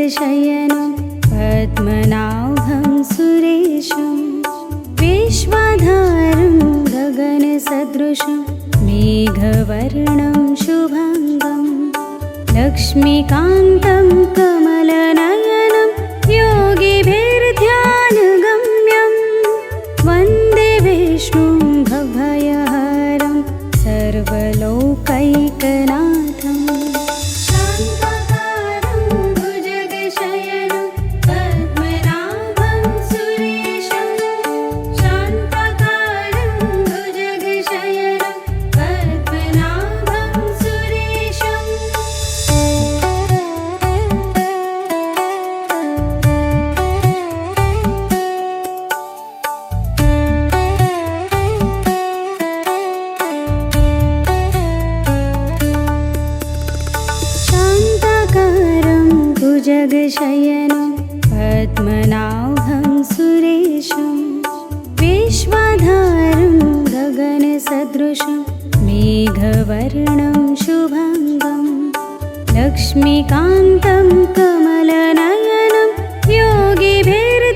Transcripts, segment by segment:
भुजगशयनं पद्मनाभं सुरेशं विश्वाधारं गगनसदृशं मेघवर्णं शुभाङ्गं लक्ष्मीकान्तं कमलनयनं योगिभिर्ध्यानगम्यं वन्दे विष्णुं भवभयहरं सर्वलोकैकनाथम् भुजगशयनं पद्मनाभं सुरेशं विश्वाधारं गगनसदृशं मेघवर्णं शुभाङ्गं लक्ष्मीकान्तं कमलनयनं योगिभिर्ध्यानगम्यं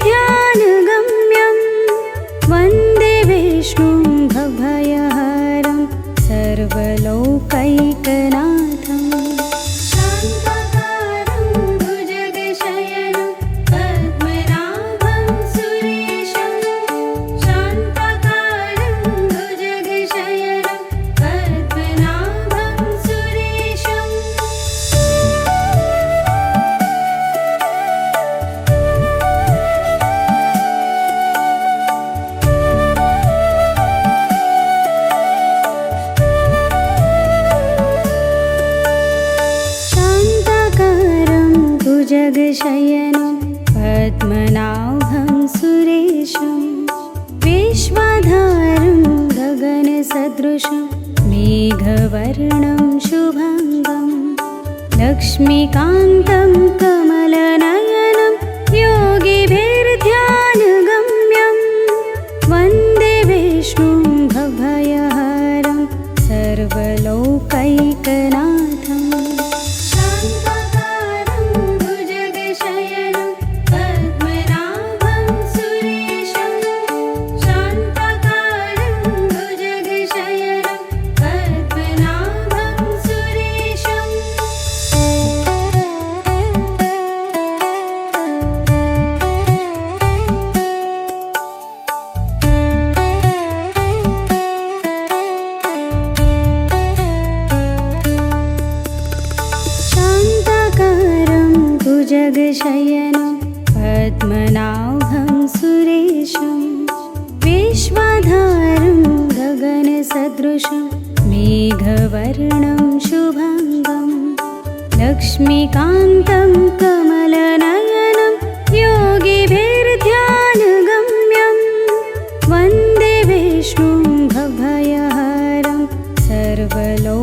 वन्दे विष्णुं भवभयहरं सर्वलोकैकनाथम् भुजगशयनं पद्मनाभं सुरेशं विश्वाधारं गगनसदृशं मेघवर्णं शुभाङ्गं लक्ष्मीकान्तं कमलनयनं योगिभिर्ध्यानगम्यं वन्दे विष्णुं भवभयहरं सर्वलोकैकनाथम् भुजगशयनं पद्मनाभं सुरेशं विश्वाधारं गगनसदृशं मेघवर्णं शुभाङ्गं लक्ष्मीकान्तं कमलनयनं योगिभिर्ध्यानगम्यं वन्दे विष्णुं भवभयहरं सर्वलोकैकनाथम्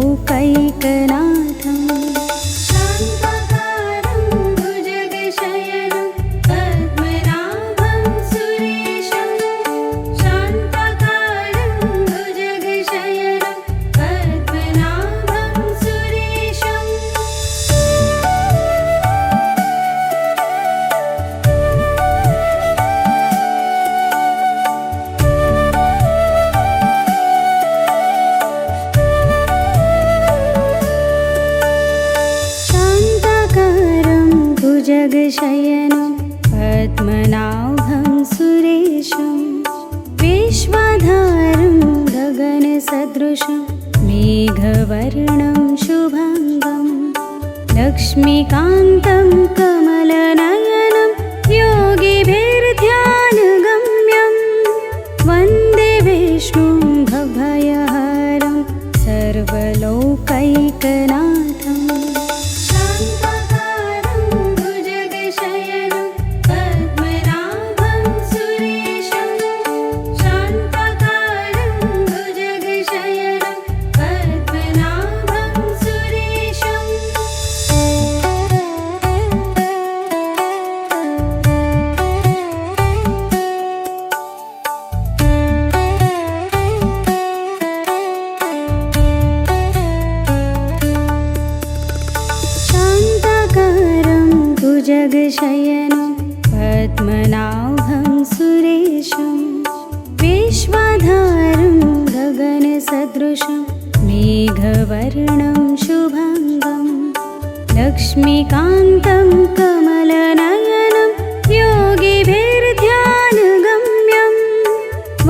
भुजगशयनं पद्मनाभं सुरेशं विश्वाधारं गगनसदृशं मेघवर्णं शुभाङ्गं लक्ष्मीकान्तं कमलनयनं योगिभिर्ध्यानगम्यं वन्दे विष्णुं भवभयहरं सर्वलोकैकनाथम् भुजगशयनं पद्मनाभं सुरेशं विश्वाधारं गगनसदृशं मेघवर्णं शुभाङ्गं लक्ष्मीकान्तं कमलनयनं योगिभिर्ध्यानगम्यं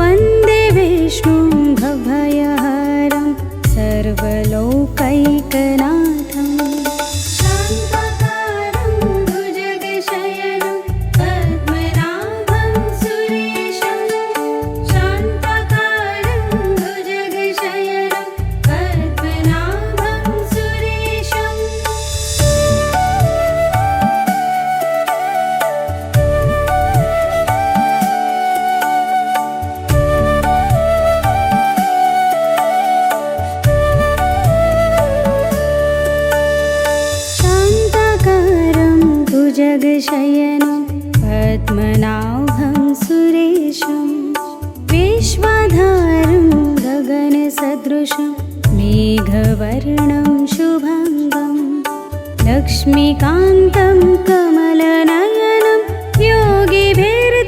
वन्दे विष्णुं भवभयहरं सर्वलोकैकनाथम् भुजगशयनं पद्मनाभं सुरेशं विश्वाधारं गगनसदृशं मेघवर्णं शुभाङ्गं लक्ष्मीकान्तं कमलनयनं योगिभिर्ध्यानगम्यं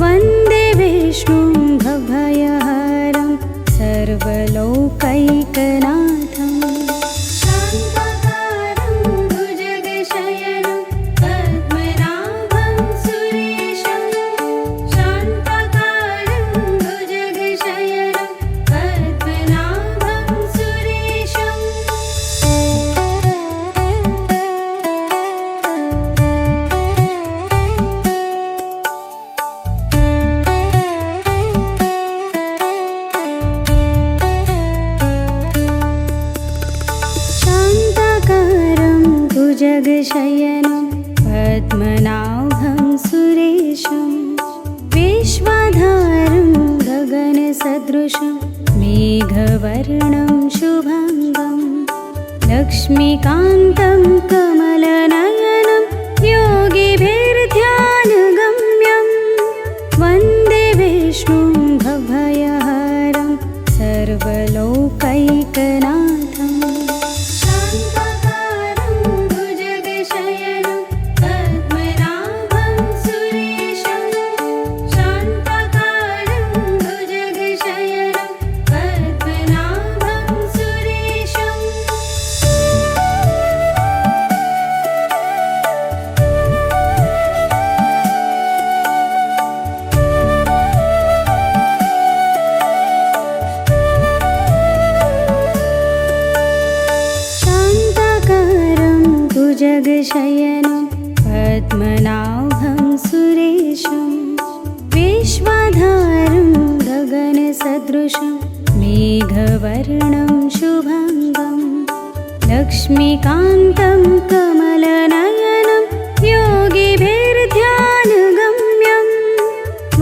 वन्दे विष्णुं भवभयहरं सर्वलोकैकनाथम् भुजगशयनं पद्मनाभं सुरेशं विश्वाधारं गगनसदृशं मेघवर्णं शुभाङ्गं लक्ष्मीकान्तं कमलनयनं योगिभिर्ध्यानगम्यं वन्दे विष्णुं भवभयहरं सर्वलोकैकनाथम् भुजगशयनं पद्मनाभं सुरेशं विश्वाधारं गगनसदृशं मेघवर्णं शुभाङ्गं लक्ष्मीकान्तं कमलनयनं योगिभिर्ध्यानगम्यं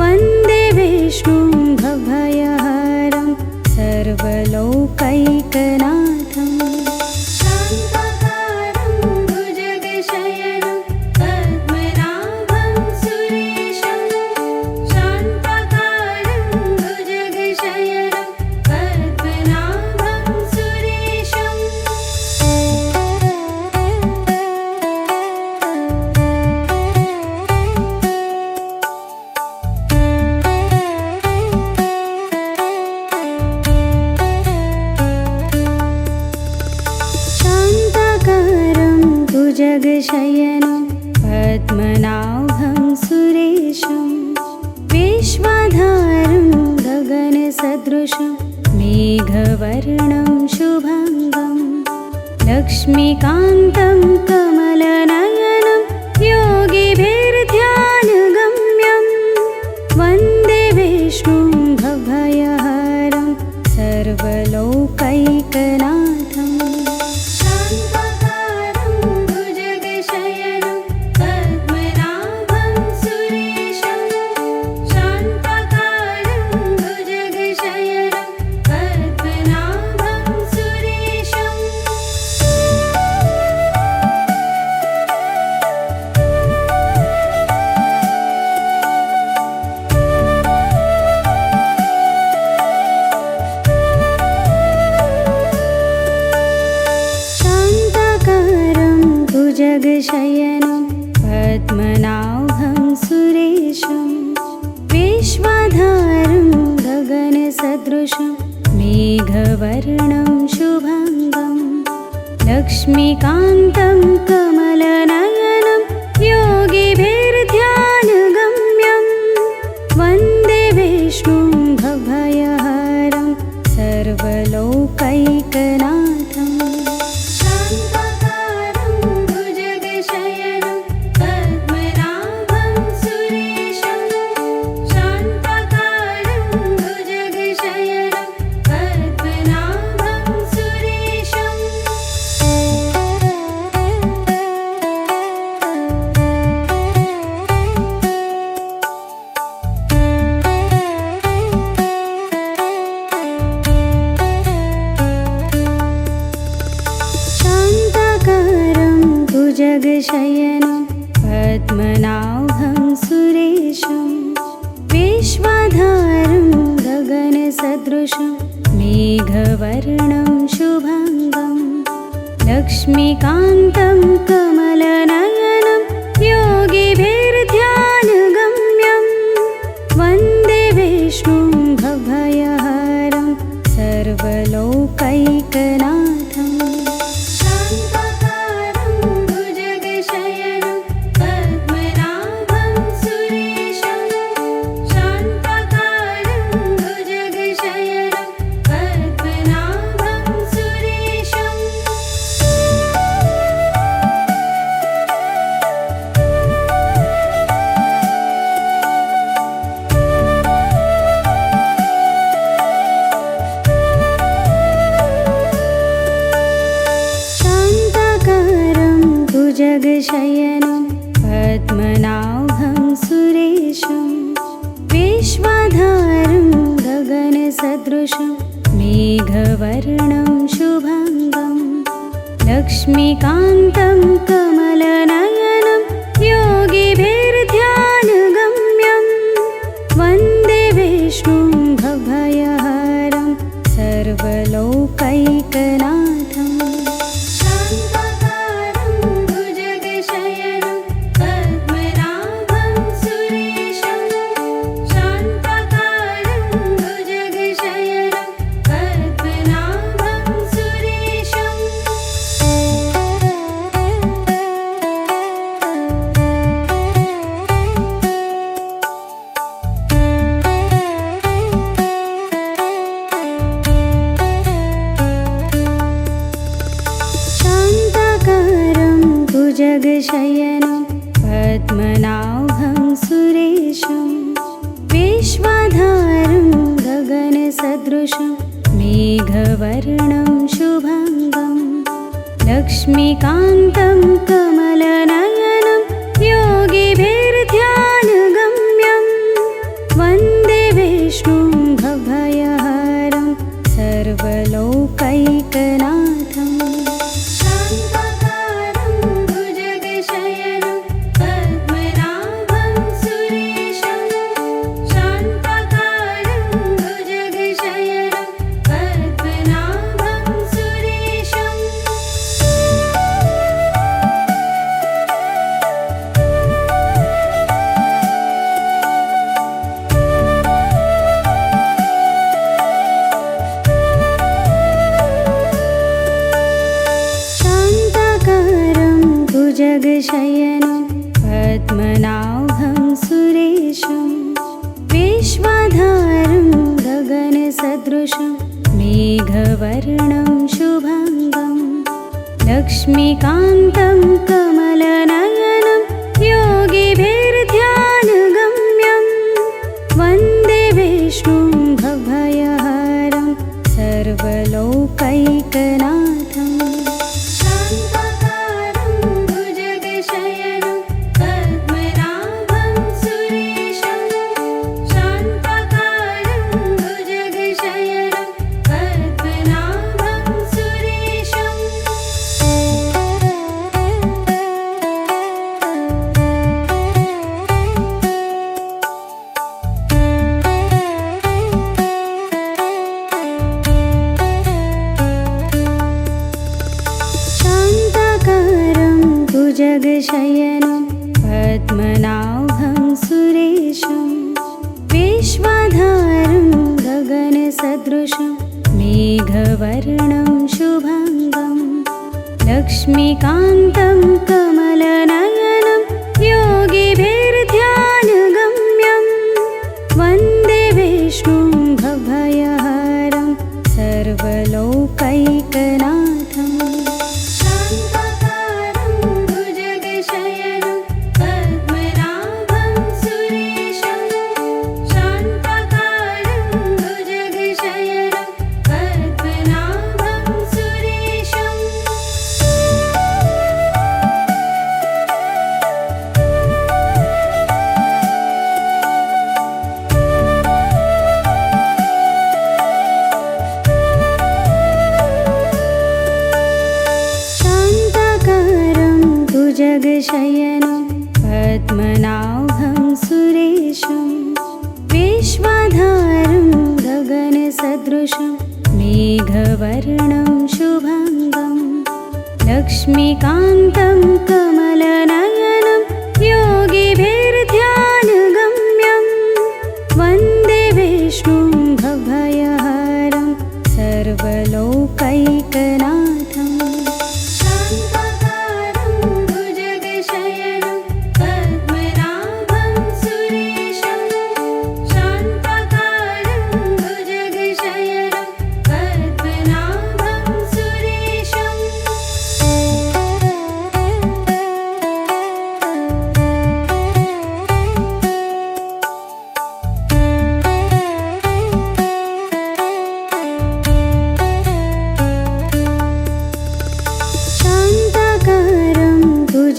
वन्दे विष्णुं भवभयहरं सर्वलोकैकनाथम् भुजगशयनं पद्मनाभं सुरेशं विश्वाधारं गगनसदृशं मेघवर्णं शुभाङ्गं लक्ष्मीकान्तं कमलनयनं योगिभिर्ध्यानगम्यं वन्दे विष्णुं भवभयहरं सर्वलोकैकनाथम् भुजगशयनं पद्मनाभं सुरेशं विश्वाधारं गगनसदृशं मेघवर्णं शुभाङ्गं लक्ष्मीकान्तं कमलनयनं योगिभिर्ध्यानगम्यं वन्दे विष्णुं भवभयहरं सर्वलोकैकनाथम् भुजगशयनं पद्मनाभं सुरेशं विश्वाधारं गगनसदृशं मेघवर्णं शुभाङ्गं लक्ष्मीकान्तं कमलनयनं योगिभिर्ध्यानगम्यं वन्दे विष्णुं भवभयहरं सर्वलोकैकनाथम् भुजगशयनं पद्मनाभं सुरेशं विश्वाधारं गगनसदृशं मेघवर्णं शुभाङ्गं लक्ष्मीकान्तं कमलनयनं योगिभिर्ध्यानगम्यं वन्दे विष्णुं भवभयहरं सर्वलोकैकनाथम् भुजगशयनं पद्मनाभं सुरेशं विश्वाधारं गगनसदृशं मेघवर्णं शुभाङ्गं लक्ष्मीकान्तं कमलनयनं योगिभिर्ध्यानगम्यं वन्दे विष्णुं भवभयहरं सर्वलोकैकनाथम् भुजगशयनं पद्मनाभं सुरेशं विश्वाधारं गगनसदृशं मेघवर्णं शुभाङ्गं लक्ष्मीकान्तं कमलनयनं योगिभिर्ध्यानगम्यं वन्दे विष्णुं भवभयहरं सर्वलोकैकनाथम् भुजगशयनं पद्मनाभं सुरेशं विश्वाधारं गगनसदृशं मेघवर्णं शुभाङ्गं लक्ष्मीकान्तं कमलनयनं योगिभिर्ध्यानगम्यं वन्दे विष्णुं भवभयहरं सर्वलोकैकनाथम् जगशयनं पद्मनाभं सुरेशं विश्वाधारं गगनसदृशं मेघवर्णं शुभाङ्गं लक्ष्मीकान्तं कमलनयनं योगिभिर्ध्यानगम्यं वन्दे विष्णुं भवभयहरं सर्वलोकैकनाथम्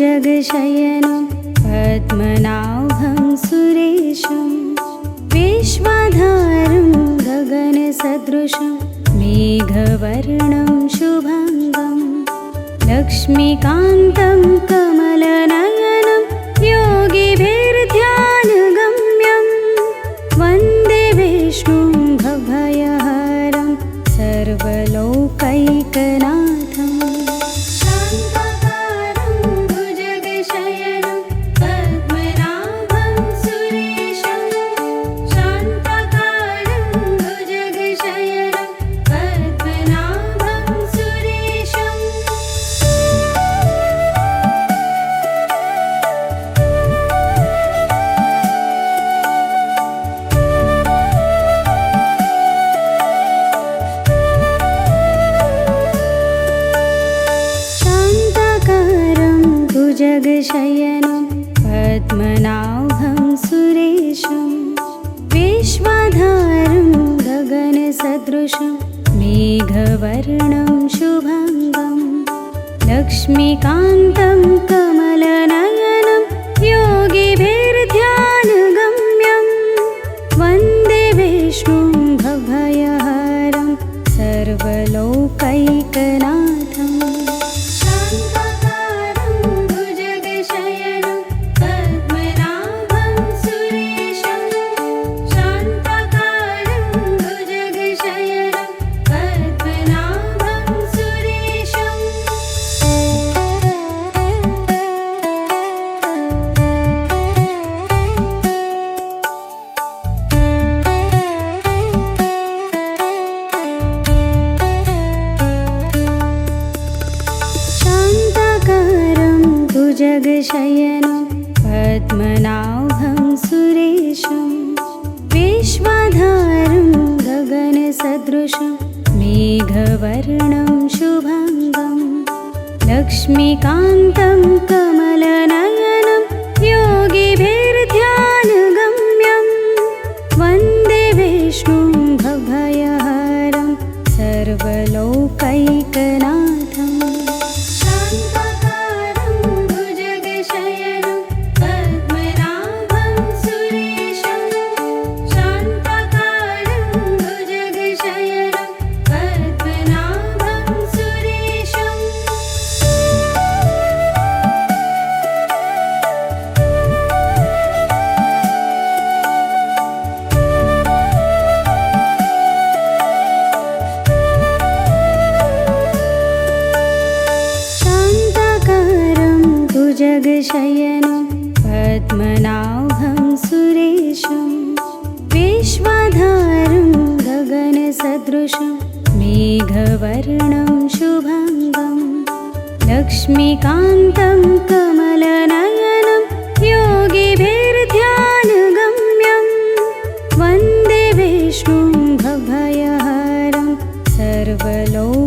जगशयनं पद्मनाभं सुरेशं विश्वाधारं गगनसदृशं मेघवर्णं शुभाङ्गं लक्ष्मीकान्तं कमलनयनं योगिभिर्ध्यानगम्यं वन्दे विष्णुं भवभयहरं सर्वलोकैकनाथम् जगशयनं पद्मनाभं सुरेशं विश्वाधारं गगनसदृशं मेघवर्णं शुभाङ्गं लक्ष्मीकान्तं कमलनयनं योगिभिर्ध्यानगम्यं वन्दे विष्णुं भवभयहरं सर्वलोकैकनाथम् जगशयनं पद्मनाभं सुरेशं विश्वाधारं गगनसदृशं मेघवर्णं शुभाङ्गं लक्ष्मीकान्तं कमलनयनं योगिभिर्ध्यानगम्यं वन्दे विष्णुं भवभयहरं सर्वलोकैकनाथम् जगशयनं पद्मनाभं सुरेशं विश्वाधारं गगनसदृशं मेघवर्णं शुभाङ्गं लक्ष्मीकान्तं कमलनयनं योगिभिर्ध्यानगम्यं वन्दे विष्णुं भवभयहरं सर्वलोकैकनाथं